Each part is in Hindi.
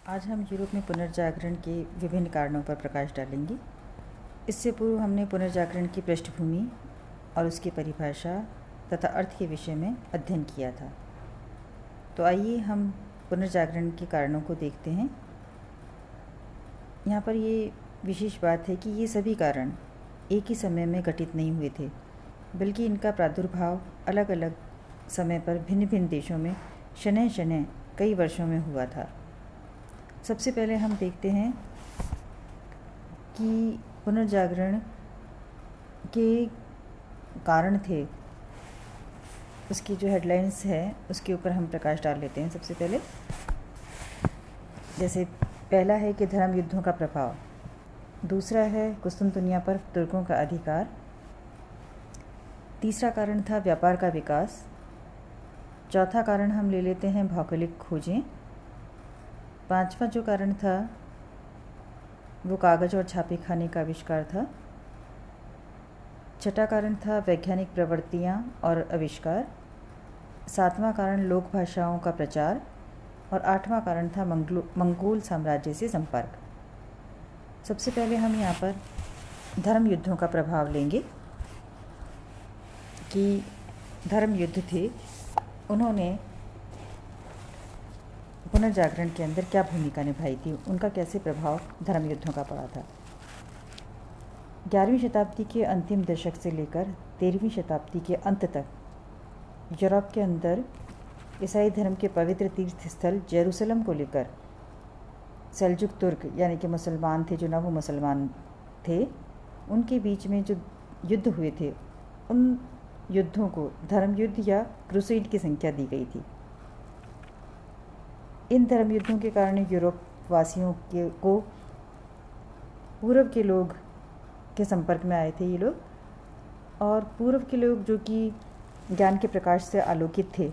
आज हम यूरोप में पुनर्जागरण के विभिन्न कारणों पर प्रकाश डालेंगे। इससे पूर्व हमने पुनर्जागरण की पृष्ठभूमि और उसकी परिभाषा तथा अर्थ के विषय में अध्ययन किया था। तो आइए हम पुनर्जागरण के कारणों को देखते हैं। यहाँ पर ये विशेष बात है कि ये सभी कारण एक ही समय में घटित नहीं हुए थे, बल्कि इनका प्रादुर्भाव अलग अलग समय पर भिन्न भिन्न देशों में शनैः शनैः कई वर्षों में हुआ था। सबसे पहले हम देखते हैं कि पुनर्जागरण के कारण थे, उसकी जो हेडलाइंस है उसके ऊपर हम प्रकाश डाल लेते हैं। सबसे पहले जैसे पहला है कि धर्म युद्धों का प्रभाव, दूसरा है कुस्तुनतुनिया पर तुर्कों का अधिकार, तीसरा कारण था व्यापार का विकास, चौथा कारण हम ले लेते हैं भौगोलिक खोजें, पांचवा जो कारण था वो कागज़ और छापे खाने का आविष्कार था, छठा कारण था वैज्ञानिक प्रवृत्तियाँ और आविष्कार, सातवां कारण लोक भाषाओं का प्रचार और आठवां कारण था मंगोल साम्राज्य से संपर्क। सबसे पहले हम यहाँ पर धर्म युद्धों का प्रभाव लेंगे कि धर्म युद्ध थे, उन्होंने पुनर्जागरण के अंदर क्या भूमिका निभाई थी, उनका कैसे प्रभाव धर्म युद्धों का पड़ा था। 11वीं शताब्दी के अंतिम दशक से लेकर 13वीं शताब्दी के अंत तक यूरोप के अंदर ईसाई धर्म के पवित्र तीर्थ स्थल जेरूसलम को लेकर सेल्जुक तुर्क यानी कि मुसलमान थे, जो नव मुसलमान थे, उनके बीच में जो युद्ध हुए थे, उन युद्धों को धर्म युद्ध या क्रूसेड की संख्या दी गई थी। इन धर्म युद्धों के कारण यूरोप वासियों को पूर्व के लोग के संपर्क में आए थे ये लोग, और पूर्व के लोग जो कि ज्ञान के प्रकाश से आलोकित थे,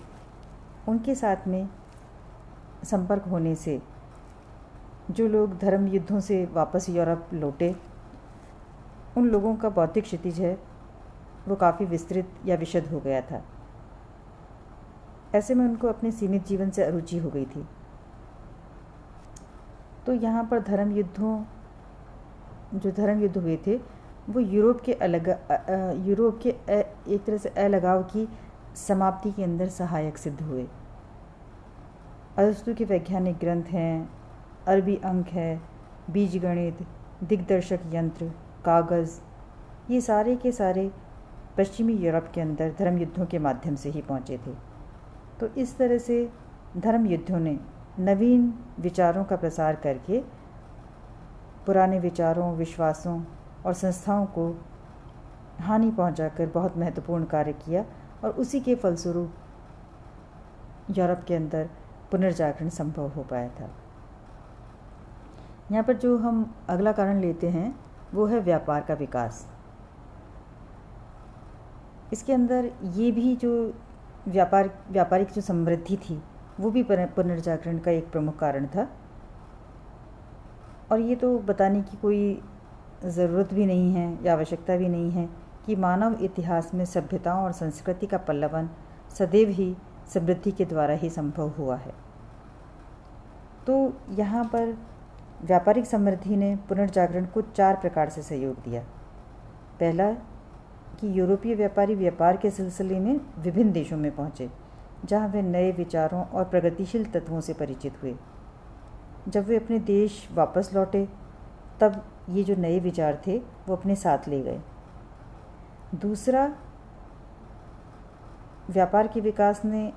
उनके साथ में संपर्क होने से जो लोग धर्म युद्धों से वापस यूरोप लौटे, उन लोगों का बौद्धिक क्षितिज है वो काफ़ी विस्तृत या विशद हो गया था। ऐसे में उनको अपने सीमित जीवन से अरुचि हो गई थी। तो यहाँ पर धर्म युद्ध हुए थे वो यूरोप के एक तरह से अलगाव की समाप्ति के अंदर सहायक सिद्ध हुए। अरस्तु के वैज्ञानिक ग्रंथ हैं, अरबी अंक है, बीजगणित, दिग्दर्शक यंत्र, कागज़, ये सारे के सारे पश्चिमी यूरोप के अंदर धर्म युद्धों के माध्यम से ही पहुँचे थे। तो इस तरह से धर्म युद्धों ने नवीन विचारों का प्रसार करके पुराने विचारों, विश्वासों और संस्थाओं को हानि पहुंचाकर बहुत महत्वपूर्ण कार्य किया, और उसी के फलस्वरूप यूरोप के अंदर पुनर्जागरण संभव हो पाया था। यहाँ पर जो हम अगला कारण लेते हैं वो है व्यापार का विकास। इसके अंदर ये भी जो व्यापारिक जो समृद्धि थी वो भी पुनर्जागरण का एक प्रमुख कारण था। और ये तो बताने की कोई ज़रूरत भी नहीं है या आवश्यकता भी नहीं है कि मानव इतिहास में सभ्यताओं और संस्कृति का पल्लवन सदैव ही समृद्धि के द्वारा ही संभव हुआ है। तो यहाँ पर व्यापारिक समृद्धि ने पुनर्जागरण को 4 प्रकार से सहयोग दिया। पहला कि यूरोपीय व्यापारी व्यापार के सिलसिले में विभिन्न देशों में पहुँचे, जहाँ वे नए विचारों और प्रगतिशील तत्वों से परिचित हुए। जब वे अपने देश वापस लौटे तब ये जो नए विचार थे वो अपने साथ ले गए। दूसरा, व्यापार के विकास ने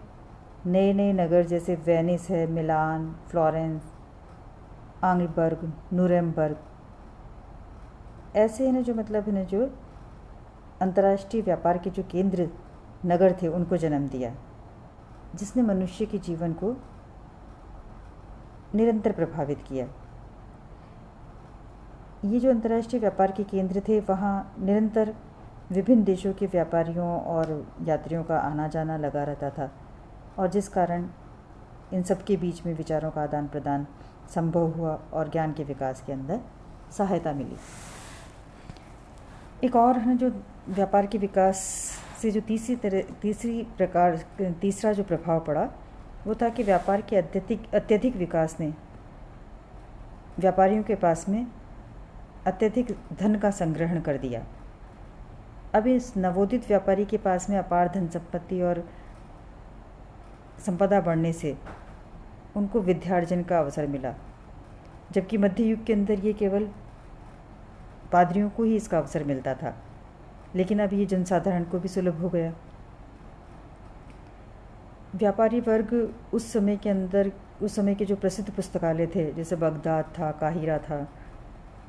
नए नए नगर जैसे वेनिस है, मिलान, फ्लोरेंस, आंग्लबर्ग, नुरेमबर्ग, ऐसे हैं जो जो अंतर्राष्ट्रीय व्यापार के जो केंद्र नगर थे उनको जन्म दिया, जिसने मनुष्य के जीवन को निरंतर प्रभावित किया। ये जो अंतर्राष्ट्रीय व्यापार के केंद्र थे, वहाँ निरंतर विभिन्न देशों के व्यापारियों और यात्रियों का आना जाना लगा रहता था, और जिस कारण इन सब के बीच में विचारों का आदान प्रदान संभव हुआ और ज्ञान के विकास के अंदर सहायता मिली। एक और है जो व्यापार के विकास से जो तीसरा जो प्रभाव पड़ा वो था कि व्यापार के अत्यधिक विकास ने व्यापारियों के पास में अत्यधिक धन का संग्रहण कर दिया। अब इस नवोदित व्यापारी के पास में अपार धन संपत्ति और संपदा बढ़ने से उनको विद्यार्जन का अवसर मिला, जबकि मध्य युग के अंदर ये केवल पादरियों को ही इसका अवसर मिलता था, लेकिन अब ये जनसाधारण को भी सुलभ हो गया। व्यापारी वर्ग उस समय के अंदर, उस समय के जो प्रसिद्ध पुस्तकालय थे, जैसे बगदाद था, काहिरा था,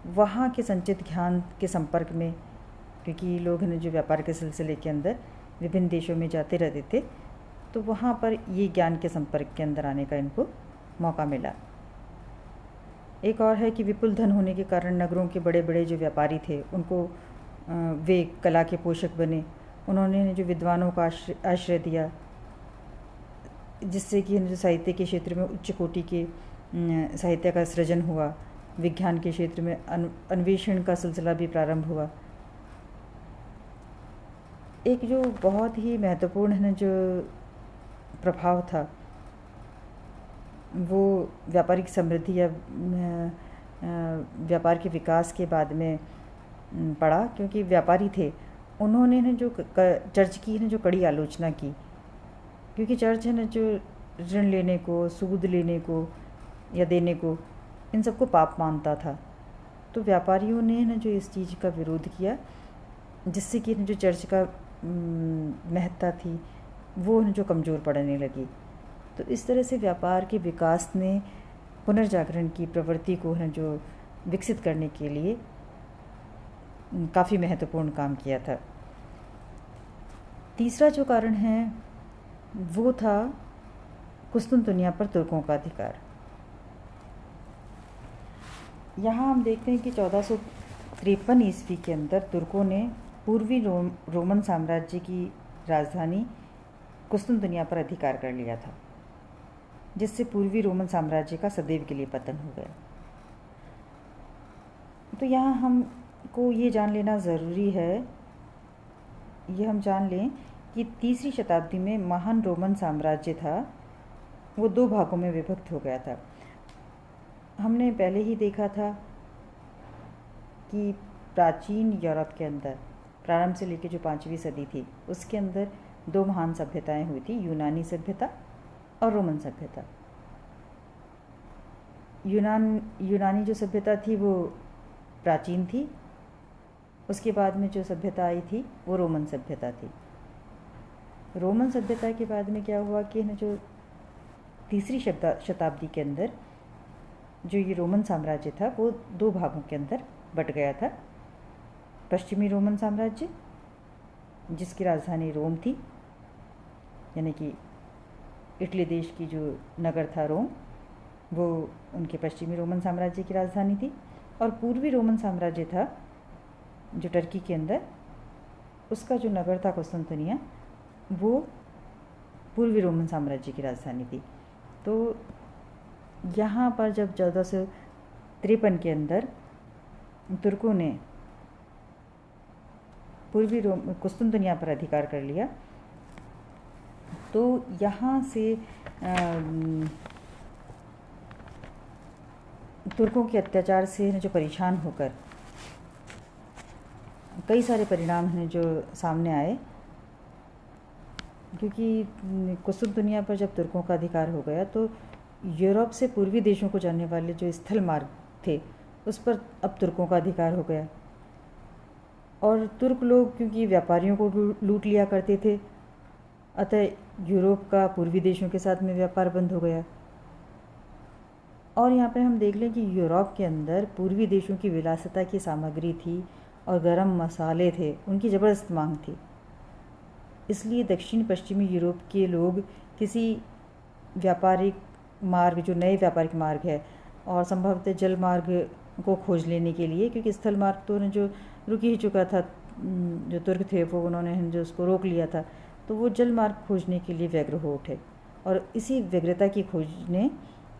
वहाँ के संचित ज्ञान के संपर्क में, क्योंकि लोग हैं जो व्यापार के सिलसिले के अंदर विभिन्न देशों में जाते रहते थे, तो वहाँ पर ये ज्ञान के संपर्क के अंदर आने का इनको मौका मिला। एक और है कि विपुल धन होने के कारण नगरों के बड़े बड़े जो व्यापारी थे उनको वे कला के पोषक बने। उन्होंने जो विद्वानों का आश्रय दिया, जिससे कि जो साहित्य के क्षेत्र में उच्च कोटि के साहित्य का सृजन हुआ, विज्ञान के क्षेत्र में अन्वेषण का सिलसिला भी प्रारंभ हुआ। एक जो बहुत ही महत्वपूर्ण है जो प्रभाव था वो व्यापारिक समृद्धि या व्यापार के विकास के बाद में पड़ा, क्योंकि व्यापारी थे, उन्होंने न जो चर्च की न जो कड़ी आलोचना की, क्योंकि चर्च है न जो ऋण लेने को, सूद लेने को या देने को, इन सबको पाप मानता था। तो व्यापारियों ने न जो इस चीज़ का विरोध किया, जिससे कि जो चर्च का महत्ता थी वो न जो कमज़ोर पड़ने लगी। तो इस तरह से व्यापार के विकास ने पुनर्जागरण की प्रवृत्ति को न जो विकसित करने के लिए काफ़ी महत्वपूर्ण काम किया था। तीसरा जो कारण है वो था कुस्तुनतुनिया पर तुर्कों का अधिकार। यहाँ हम देखते हैं कि 1453 ईस्वी के अंदर तुर्कों ने पूर्वी रोमन साम्राज्य की राजधानी कुस्तुनतुनिया पर अधिकार कर लिया था, जिससे पूर्वी रोमन साम्राज्य का सदैव के लिए पतन हो गया। तो यहाँ हमको ये जान लेना ज़रूरी है, ये हम जान लें कि तीसरी शताब्दी में महान रोमन साम्राज्य था वो दो भागों में विभक्त हो गया था। हमने पहले ही देखा था कि प्राचीन यूरोप के अंदर प्रारंभ से लेकर जो 5वीं सदी थी उसके अंदर दो महान सभ्यताएं हुई थी, यूनानी सभ्यता और रोमन सभ्यता। यूनानी जो सभ्यता थी वो प्राचीन थी, उसके बाद में जो सभ्यता आई थी वो रोमन सभ्यता थी। रोमन सभ्यता के बाद में क्या हुआ कि जो तीसरी शताब्दी के अंदर जो ये रोमन साम्राज्य था वो दो भागों के अंदर बट गया था। पश्चिमी रोमन साम्राज्य जिसकी राजधानी रोम थी, यानी कि इटली देश की जो नगर था रोम, वो उनके पश्चिमी रोमन साम्राज्य की राजधानी थी। और पूर्वी रोमन साम्राज्य था जो टर्की के अंदर, उसका जो नगर था कुस्तुनतुनिया, वो पूर्वी रोमन साम्राज्य की राजधानी थी। तो यहाँ पर जब 1453 के अंदर तुर्कों ने पूर्वी कुस्तुनतुनिया पर अधिकार कर लिया, तो यहाँ से तुर्कों के अत्याचार से जो परेशान होकर कई सारे परिणाम हैं जो सामने आए, क्योंकि कुस्तुनतुनिया पर जब तुर्कों का अधिकार हो गया तो यूरोप से पूर्वी देशों को जाने वाले जो स्थल मार्ग थे उस पर अब तुर्कों का अधिकार हो गया। और तुर्क लोग क्योंकि व्यापारियों को लूट लिया करते थे, अतः यूरोप का पूर्वी देशों के साथ में व्यापार बंद हो गया। और यहाँ पे हम देख लें कि यूरोप के अंदर पूर्वी देशों की विलासिता की सामग्री थी और गरम मसाले थे, उनकी ज़बरदस्त मांग थी। इसलिए दक्षिण पश्चिमी यूरोप के लोग किसी व्यापारिक मार्ग, जो नए व्यापारिक मार्ग है और संभवतः जल मार्ग को खोज लेने के लिए, क्योंकि स्थल मार्ग तो जो रुक ही चुका था, जो तुर्क थे वो उन्होंने जो उसको रोक लिया था, तो वो जल मार्ग खोजने के लिए व्यग्र हो उठे। और इसी व्यग्रता की खोज ने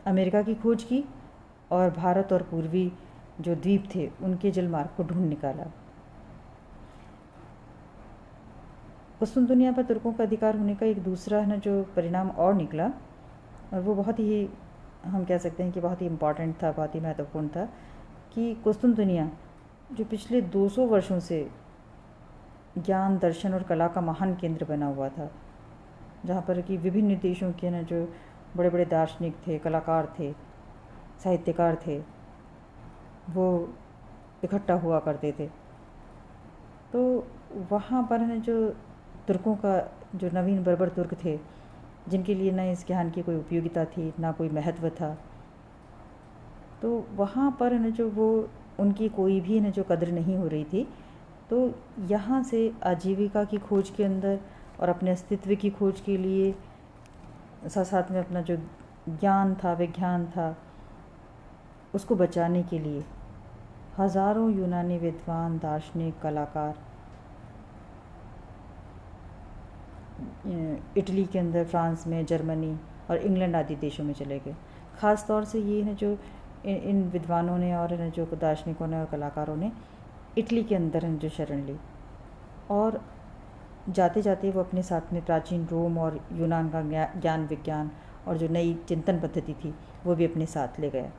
अमेरिका की खोज की और भारत और पूर्वी जो द्वीप थे उनके जल मार्ग को ढूंढ निकाला। कुस्तुनतुनिया पर तुर्कों का अधिकार होने का एक दूसरा जो परिणाम और निकला, और वो बहुत ही हम कह सकते हैं कि बहुत ही इम्पॉर्टेंट था, बहुत ही महत्वपूर्ण था कि कुस्तुनतुनिया जो पिछले 200 वर्षों से ज्ञान, दर्शन और कला का महान केंद्र बना हुआ था, जहाँ पर कि विभिन्न देशों के ना जो बड़े बड़े दार्शनिक थे, कलाकार थे, साहित्यकार थे, वो इकट्ठा हुआ करते थे। तो वहाँ पर ना जो तुर्कों का जो नवीन बर्बर तुर्क थे, जिनके लिए ना इस ज्ञान की कोई उपयोगिता थी, ना कोई महत्व था, तो वहाँ पर न जो वो उनकी कोई भी न जो कदर नहीं हो रही थी। तो यहाँ से आजीविका की खोज के अंदर और अपने अस्तित्व की खोज के लिए साथ साथ में अपना जो ज्ञान था, विज्ञान था, उसको बचाने के लिए हज़ारों यूनानी विद्वान, दार्शनिक, कलाकार इटली के अंदर, फ्रांस में, जर्मनी और इंग्लैंड आदि देशों में चले गए। ख़ास तौर से ये है जो इन विद्वानों ने और जो दार्शनिकों ने और कलाकारों ने इटली के अंदर जो शरण ली, और जाते जाते वो अपने साथ में प्राचीन रोम और यूनान का ज्ञान, विज्ञान और जो नई चिंतन पद्धति थी वो भी अपने साथ ले गया।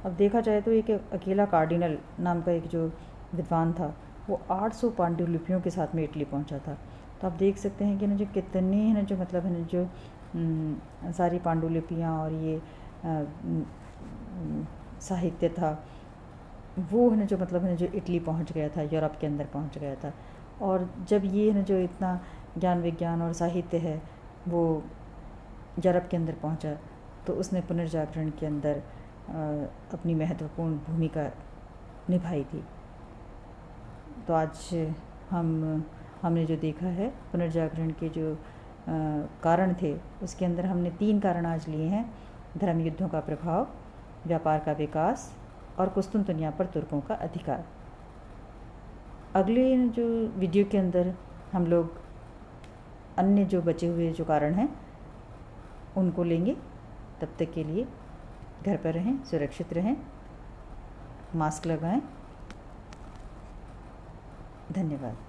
अब देखा जाए तो एक अकेला कार्डिनल नाम का एक जो विद्वान था, वो 800 पांडुलिपियों के साथ में इटली पहुंचा था। तो आप देख सकते हैं कि ना जो कितने हैं ना जो मतलब है ना जो सारी पांडुलिपियाँ और ये साहित्य था, वो है ना जो मतलब है ना जो इटली पहुंच गया था, यूरोप के अंदर पहुंच गया था। और जब ये है ना जो इतना ज्ञान, विज्ञान और साहित्य है वो यूरोप के अंदर पहुंचा, तो उसने पुनर्जागरण के अंदर अपनी महत्वपूर्ण भूमिका निभाई थी। तो आज हमने जो देखा है पुनर्जागरण के जो कारण थे, उसके अंदर हमने 3 कारण आज लिए हैं: धर्म युद्धों का प्रभाव, व्यापार का विकास और कुस्तुनतुनिया पर तुर्कों का अधिकार। अगले जो वीडियो के अंदर हम लोग अन्य जो बचे हुए जो कारण हैं उनको लेंगे। तब तक के लिए घर पर रहें, सुरक्षित रहें, मास्क लगाएं। धन्यवाद।